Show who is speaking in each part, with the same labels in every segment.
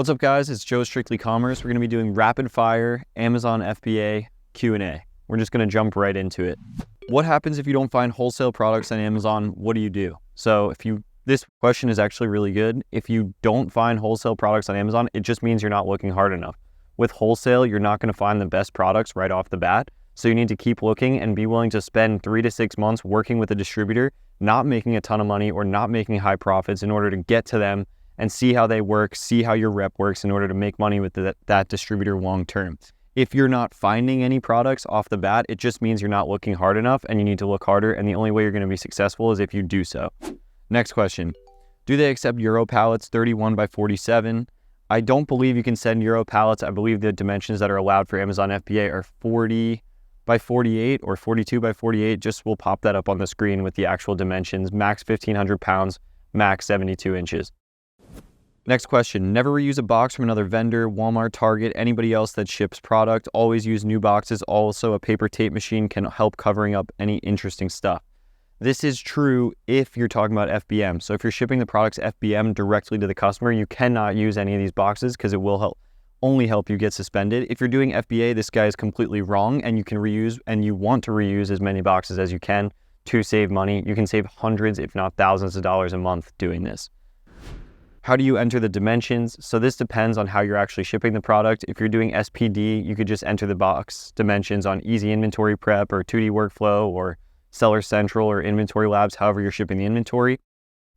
Speaker 1: What's up, guys? It's Joe, Strictly Commerce. We're going to be doing rapid fire Amazon FBA Q&A. We're just going to jump right into it. What happens if you don't find wholesale products on Amazon? What do? So this question is actually really good. If you don't find wholesale products on Amazon, it just means you're not looking hard enough. With wholesale, you're not going to find the best products right off the bat. So you need to keep looking and be willing to spend 3 to 6 months working with a distributor, not making a ton of money or not making high profits in order to get to them and see how they work, see how your rep works in order to make money with that distributor long term. If you're not finding any products off the bat, it just means you're not looking hard enough and you need to look harder, and the only way you're going to be successful is if you do so. Next question. Do they accept Euro pallets 31 by 47? I don't believe you can send Euro pallets. I believe the dimensions that are allowed for Amazon FBA are 40 by 48 or 42 by 48. Just we'll pop that up on the screen with the actual dimensions. Max 1,500 pounds, max 72 inches. Next question. Never reuse a box from another vendor, Walmart, Target, anybody else that ships product. Always use new boxes. Also, a paper tape machine can help covering up any interesting stuff. This is true if you're talking about FBM. So if you're shipping the products FBM directly to the customer, you cannot use any of these boxes because it will only help you get suspended. If you're doing FBA, this guy is completely wrong, and you can reuse and you want to reuse as many boxes as you can to save money. You can save hundreds, if not thousands of dollars a month doing this. How do you enter the dimensions? So this depends on how you're actually shipping the product. If you're doing SPD, you could just enter the box dimensions on Easy Inventory Prep or 2D Workflow or Seller Central or Inventory Labs, however you're shipping the inventory.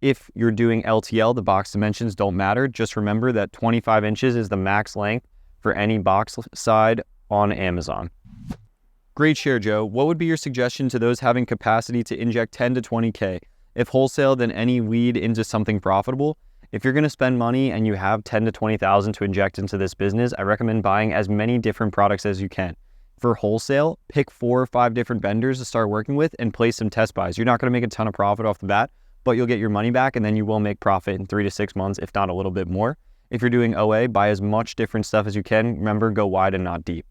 Speaker 1: If you're doing LTL, the box dimensions don't matter. Just remember that 25 inches is the max length for any box side on Amazon. Great share, Joe. What would be your suggestion to those having capacity to inject 10 to 20K? If wholesale, then any lead into something profitable? If you're going to spend money and you have 10 to 20,000 to inject into this business, I recommend buying as many different products as you can. For wholesale, pick 4 or 5 different vendors to start working with and place some test buys. You're not going to make a ton of profit off the bat, but you'll get your money back, and then you will make profit in 3 to 6 months, if not a little bit more. If you're doing OA, buy as much different stuff as you can. Remember, go wide and not deep.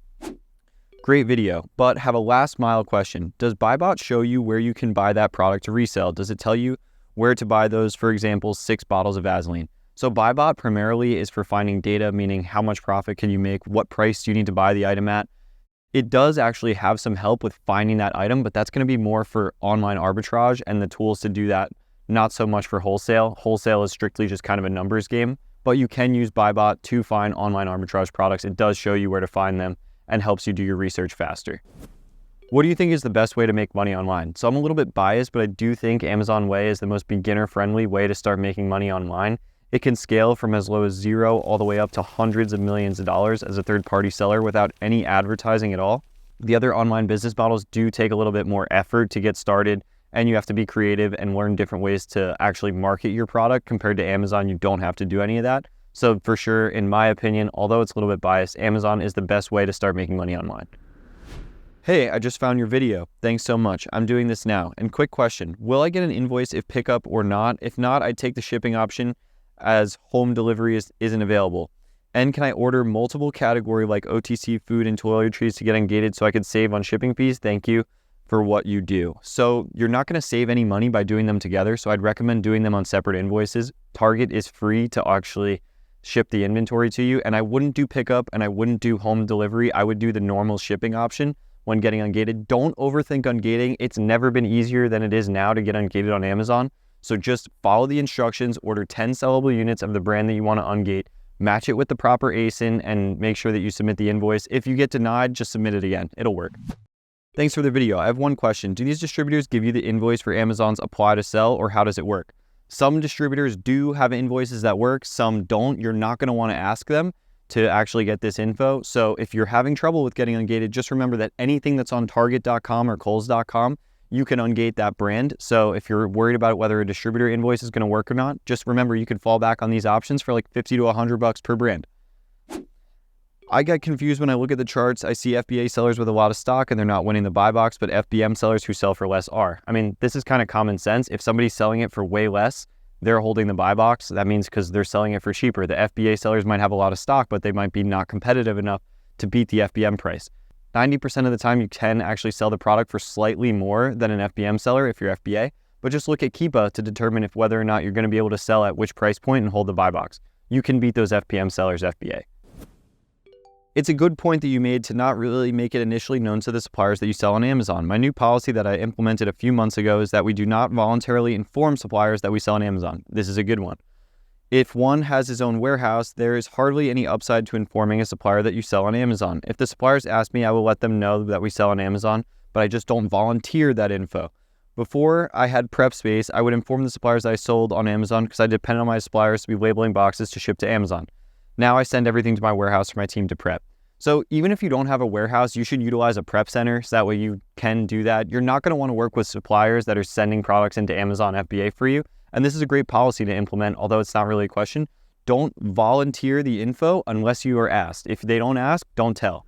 Speaker 1: Great video, but have a last mile question. Does Buybot show you where you can buy that product to resell? Does it tell you where to buy those, for example, 6 bottles of Vaseline? So Buybot primarily is for finding data, meaning how much profit can you make, what price do you need to buy the item at. It does actually have some help with finding that item, but that's going to be more for online arbitrage and the tools to do that, not so much for wholesale. Wholesale is strictly just kind of a numbers game, but you can use Buybot to find online arbitrage products. It does show you where to find them and helps you do your research faster. What do you think is the best way to make money online? So I'm a little bit biased, but I do think Amazon Way is the most beginner-friendly way to start making money online. It can scale from as low as 0 all the way up to hundreds of millions of dollars as a third-party seller without any advertising at all. The other online business models do take a little bit more effort to get started, and you have to be creative and learn different ways to actually market your product. Compared to Amazon, you don't have to do any of that. So for sure, in my opinion, although it's a little bit biased, Amazon is the best way to start making money online. Hey, I just found your video. Thanks so much. I'm doing this now. And quick question, will I get an invoice if pickup or not? If not, I'd take the shipping option as home delivery isn't available. And can I order multiple category like OTC food and toiletries to get Ungated so I could save on shipping fees? Thank you for what you do. So you're not going to save any money by doing them together. So I'd recommend doing them on separate invoices. Target is free to actually ship the inventory to you. And I wouldn't do pickup and I wouldn't do home delivery. I would do the normal shipping option when getting Ungated. Don't overthink ungating. It's never been easier than it is now to get Ungated on Amazon. So just follow the instructions, order 10 sellable units of the brand that you want to ungate, match it with the proper ASIN, and make sure that you submit the invoice. If you get denied, just submit it again. It'll work. Thanks for the video. I have one question. Do these distributors give you the invoice for Amazon's apply to sell, or how does it work? Some distributors do have invoices that work, some don't. You're not going to want to ask them to actually get this info. So if you're having trouble with getting Ungated, just remember that anything that's on Target.com or Kohl's.com, you can ungate that brand. So if you're worried about whether a distributor invoice is going to work or not, just remember you can fall back on these options for like 50 to 100 bucks per brand. I get confused when I look at the charts. I see FBA sellers with a lot of stock and they're not winning the buy box, but FBM sellers who sell for less are. I mean, this is kind of common sense. If somebody's selling it for way less, they're holding the buy box. That means because they're selling it for cheaper. The FBA sellers might have a lot of stock, but they might be not competitive enough to beat the FBM price. 90% of the time you can actually sell the product for slightly more than an FBM seller if you're FBA, but just look at Keepa to determine if whether or not you're going to be able to sell at which price point and hold the buy box. you can beat those FPM sellers FBA. It's a good point that you made to not really make it initially known to the suppliers that you sell on Amazon. My new policy that I implemented a few months ago is that we do not voluntarily inform suppliers that we sell on Amazon. This is a good one. If one has his own warehouse, there is hardly any upside to informing a supplier that you sell on Amazon. If the suppliers ask me, I will let them know that we sell on Amazon, but I just don't volunteer that info. Before I had prep space, I would inform the suppliers that I sold on Amazon because I depend on my suppliers to be labeling boxes to ship to Amazon. Now I send everything to my warehouse for my team to prep. So even if you don't have a warehouse, you should utilize a prep center so that way you can do that. You're not going to want to work with suppliers that are sending products into Amazon FBA for you. And this is a great policy to implement, although it's not really a question. Don't volunteer the info unless you are asked. If they don't ask, don't tell.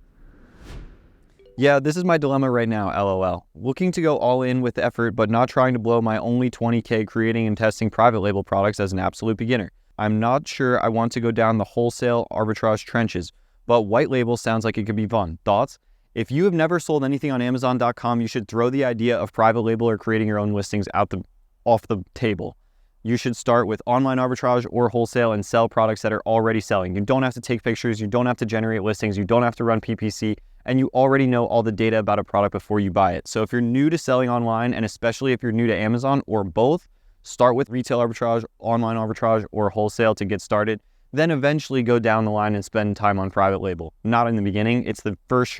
Speaker 1: Yeah, this is my dilemma right now, LOL. Looking to go all in with effort, but not trying to blow my only 20K creating and testing private label products as an absolute beginner. I'm not sure I want to go down the wholesale arbitrage trenches, but white label sounds like it could be fun. Thoughts? If you have never sold anything on Amazon.com, you should throw the idea of private label or creating your own listings off the table. You should start with online arbitrage or wholesale and sell products that are already selling. You don't have to take pictures, you don't have to generate listings, you don't have to run PPC, and you already know all the data about a product before you buy it. So if you're new to selling online, and especially if you're new to Amazon or both, start with retail arbitrage, online arbitrage, or wholesale to get started. Then eventually go down the line and spend time on private label. Not in the beginning. It's the first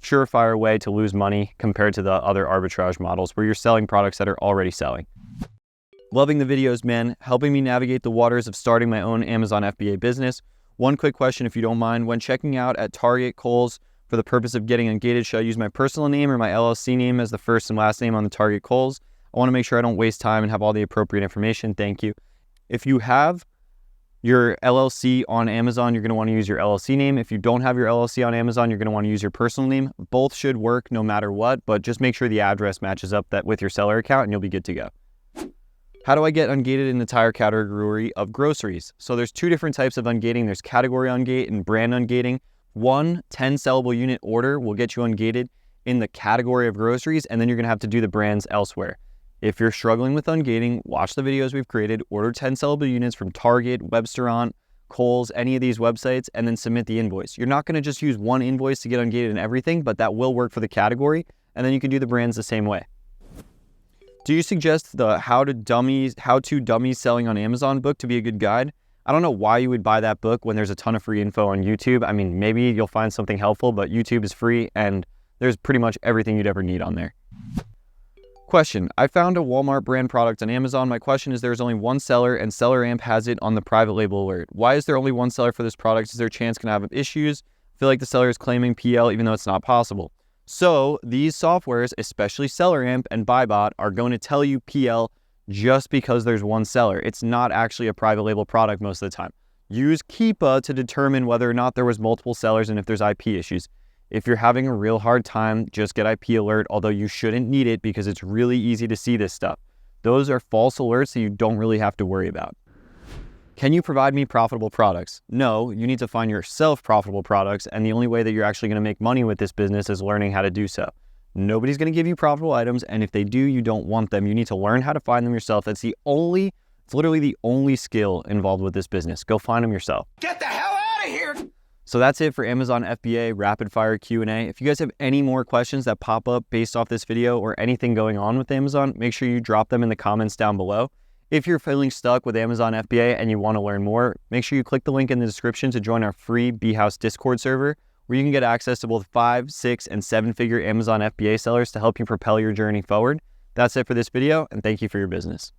Speaker 1: surefire way to lose money compared to the other arbitrage models where you're selling products that are already selling. Loving the videos, man. Helping me navigate the waters of starting my own Amazon FBA business. One quick question, if you don't mind. When checking out at Target, Kohl's, for the purpose of getting Ungated, should I use my personal name or my LLC name as the first and last name on the Target Kohl's? I want to make sure I don't waste time and have all the appropriate information. Thank you. If you have your LLC on Amazon, you're going to want to use your LLC name. If you don't have your LLC on Amazon, you're going to want to use your personal name. Both should work no matter what, but just make sure the address matches up with your seller account and you'll be good to go. How do I get ungated in the entire category of groceries? So there's two different types of ungating. There's category ungate and brand ungating. One 10 sellable unit order will get you ungated in the category of groceries, and then you're going to have to do the brands elsewhere. If you're struggling with ungating, watch the videos we've created, order 10 sellable units from Target, Webstaurant, Kohl's, any of these websites, and then submit the invoice. You're not going to just use one invoice to get ungated in everything, but that will work for the category, and then you can do the brands the same way. Do you suggest the How to Dummies Selling on Amazon book to be a good guide? I don't know why you would buy that book when there's a ton of free info on YouTube. I mean, maybe you'll find something helpful, but YouTube is free and there's pretty much everything you'd ever need on there. Question, I found a Walmart brand product on Amazon. My question is, there's only one seller and Seller Amp has it on the private label alert. Why is there only one seller for this product? Is there a chance can have issues? I feel like the seller is claiming PL even though it's not possible. So these softwares, especially Seller Amp and Buybot, are going to tell you PL just because there's one seller. It's not actually a private label product most of the time. Use Keepa to determine whether or not there was multiple sellers and if there's IP issues. If you're having a real hard time, just get IP alert, although you shouldn't need it because it's really easy to see this stuff. Those are false alerts that you don't really have to worry about. Can you provide me profitable products? No, you need to find yourself profitable products, and the only way that you're actually going to make money with this business is learning how to do so. Nobody's going to give you profitable items, and if they do, you don't want them. You need to learn how to find them yourself. It's literally the only skill involved with this business. Go find them yourself.
Speaker 2: Get the hell out of here!
Speaker 1: So that's it for Amazon FBA Rapid Fire Q&A. If you guys have any more questions that pop up based off this video or anything going on with Amazon, make sure you drop them in the comments down below. If you're feeling stuck with Amazon FBA and you want to learn more, make sure you click the link in the description to join our free B-House Discord server, where you can get access to both 5, 6, and 7-figure Amazon FBA sellers to help you propel your journey forward. That's it for this video, and thank you for your business.